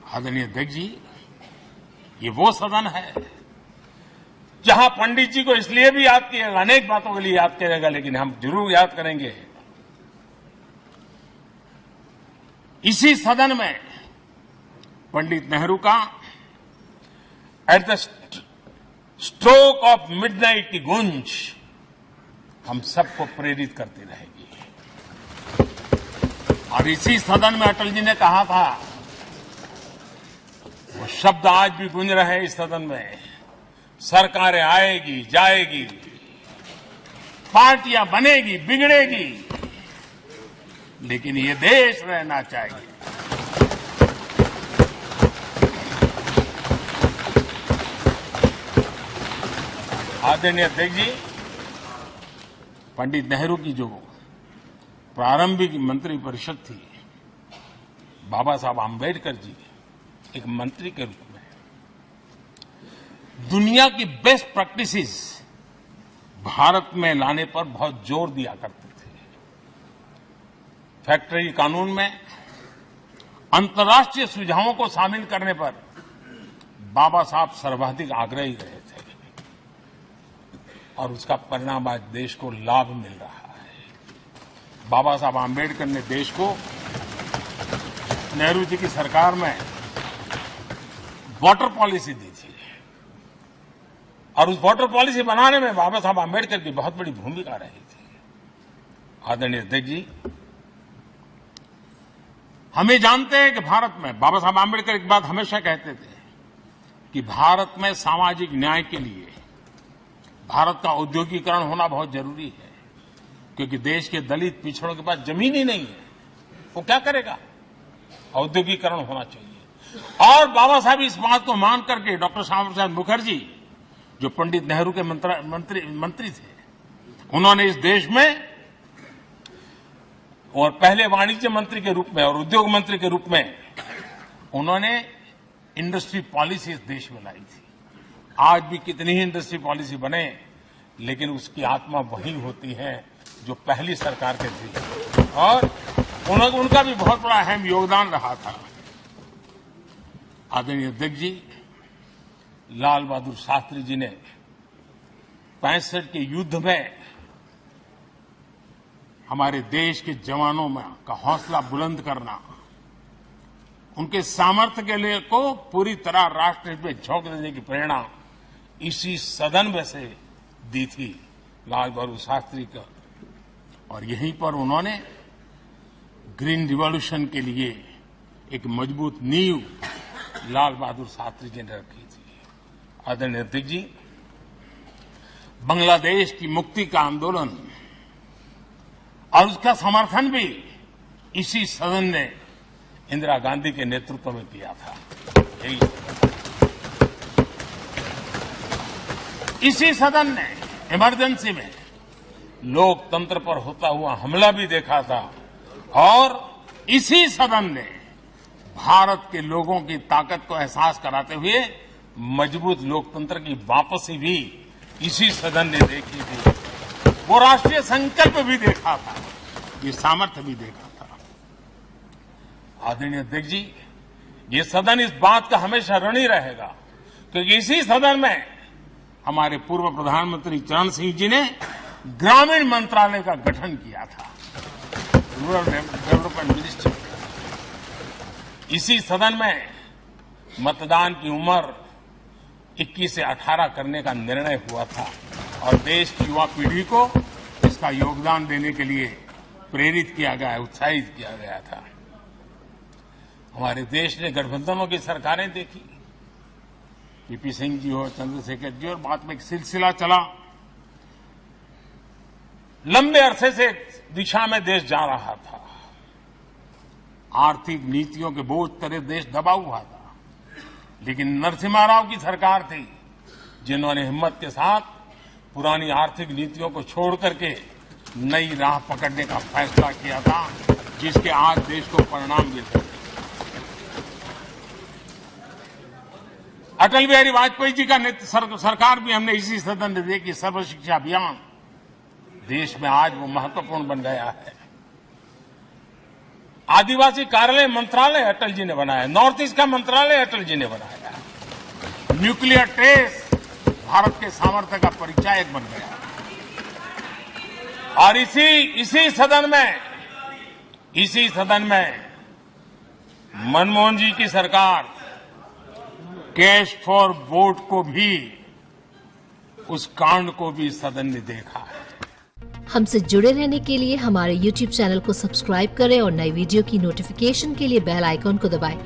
आदरणीय अध्यक्ष जी, ये वो सदन है जहां पंडित जी को इसलिए भी याद किएगा, अनेक बातों के लिए याद करेगा, लेकिन हम जरूर याद करेंगे इसी सदन में पंडित नेहरू का at the stroke of midnight की गूंज हम सबको प्रेरित करती रहेगी। और इसी सदन में अटल जी ने कहा था, वो शब्द आज भी गूंज रहे हैं इस सदन में, सरकारें आएगी जाएगी, पार्टियां बनेगी बिगड़ेगी, लेकिन ये देश रहना चाहिए। आदरणीय अध्यक्ष जी, पंडित नेहरू की जो प्रारंभिक मंत्रिपरिषद थी, बाबा साहब आम्बेडकर जी एक मंत्री के रूप में दुनिया की बेस्ट प्रैक्टिसेस भारत में लाने पर बहुत जोर दिया करते थे। फैक्ट्री कानून में अंतर्राष्ट्रीय सुझावों को शामिल करने पर बाबा साहब सर्वाधिक आग्रही रहे थे और उसका परिणाम आज देश को लाभ मिल रहा है। बाबा साहब आम्बेडकर ने देश को नेहरू जी की सरकार में वाटर पॉलिसी दी थी और उस वाटर पॉलिसी बनाने में बाबा साहब आम्बेडकर की बहुत बड़ी भूमिका रही थी। आदरणीय अध्यक्ष जी, हम ये जानते हैं कि भारत में बाबा साहब आम्बेडकर एक बात हमेशा कहते थे कि भारत में सामाजिक न्याय के लिए भारत का औद्योगिकरण होना बहुत जरूरी है, क्योंकि देश के दलित पिछड़ों के पास जमीन ही नहीं है, वो क्या करेगा? औद्योगिकरण होना चाहिए। और बाबा साहब इस बात को मान करके डॉक्टर श्यामा प्रसाद मुखर्जी, जो पंडित नेहरू के मंत्री थे, उन्होंने इस देश में और पहले वाणिज्य मंत्री के रूप में और उद्योग मंत्री के रूप में उन्होंने इंडस्ट्री पॉलिसी इस देश में लाई थी। आज भी कितनी ही इंडस्ट्री पॉलिसी बने, लेकिन उसकी आत्मा वही होती है जो पहली सरकार के थी, और उनका भी बहुत बड़ा अहम योगदान रहा था। आदरणीय अध्यक्ष जी, लाल बहादुर शास्त्री जी ने 65 के युद्ध में हमारे देश के जवानों में का हौसला बुलंद करना, उनके सामर्थ्य के लिए को पूरी तरह राष्ट्र में झोंक देने की प्रेरणा इसी सदन में से दी थी लाल बहादुर शास्त्री का। और यहीं पर उन्होंने ग्रीन रिवॉल्यूशन के लिए एक मजबूत नींव लाल बहादुर शास्त्री जी ने रखी थी। आदरणीय अध्यक्ष जी, बांग्लादेश की मुक्ति का आंदोलन और उसका समर्थन भी इसी सदन ने इंदिरा गांधी के नेतृत्व में किया था। इसी सदन ने इमरजेंसी में लोकतंत्र पर होता हुआ हमला भी देखा था और इसी सदन ने भारत के लोगों की ताकत को एहसास कराते हुए मजबूत लोकतंत्र की वापसी भी इसी सदन ने देखी थी। वो राष्ट्रीय संकल्प भी देखा था, ये सामर्थ्य भी देखा था। आदरणीय अध्यक्ष जी, ये सदन इस बात का हमेशा ऋणी रहेगा, क्योंकि इसी सदन में हमारे पूर्व प्रधानमंत्री चरण सिंह जी ने ग्रामीण मंत्रालय का गठन किया था, रूरल डेवलपमेंट मिनिस्ट्री। इसी सदन में मतदान की उम्र 21 से 18 करने का निर्णय हुआ था और देश की युवा पीढ़ी को इसका योगदान देने के लिए प्रेरित किया गया, उत्साहित किया गया था। हमारे देश ने गठबंधनों की सरकारें देखी, वीपी सिंह जी हो, चंद्रशेखर जी, और बाद में एक सिलसिला चला। लंबे अरसे से दिशा में देश जा रहा था, आर्थिक नीतियों के बोझ तले देश दबा हुआ था, लेकिन नरसिम्हा राव की सरकार थी जिन्होंने हिम्मत के साथ पुरानी आर्थिक नीतियों को छोड़ करके नई राह पकड़ने का फैसला किया था, जिसके आज देश को परिणाम मिलते हैं। अटल बिहारी वाजपेयी जी का सरकार भी हमने इसी सदन में देखी। सर्व शिक्षा अभियान देश में आज वो महत्वपूर्ण बन गया है। आदिवासी कार्यालय मंत्रालय अटल जी ने बनाया, नॉर्थ ईस्ट का मंत्रालय अटल जी ने बनाया, न्यूक्लियर टेस्ट भारत के सामर्थ्य का परिचायक बन गया। और इसी सदन में मनमोहन जी की सरकार कैश फॉर वोट को भी, उस कांड को भी सदन ने देखा है। हमसे जुड़े रहने के लिए हमारे YouTube चैनल को सब्सक्राइब करें और नई वीडियो की नोटिफिकेशन के लिए बेल आइकॉन को दबाएं।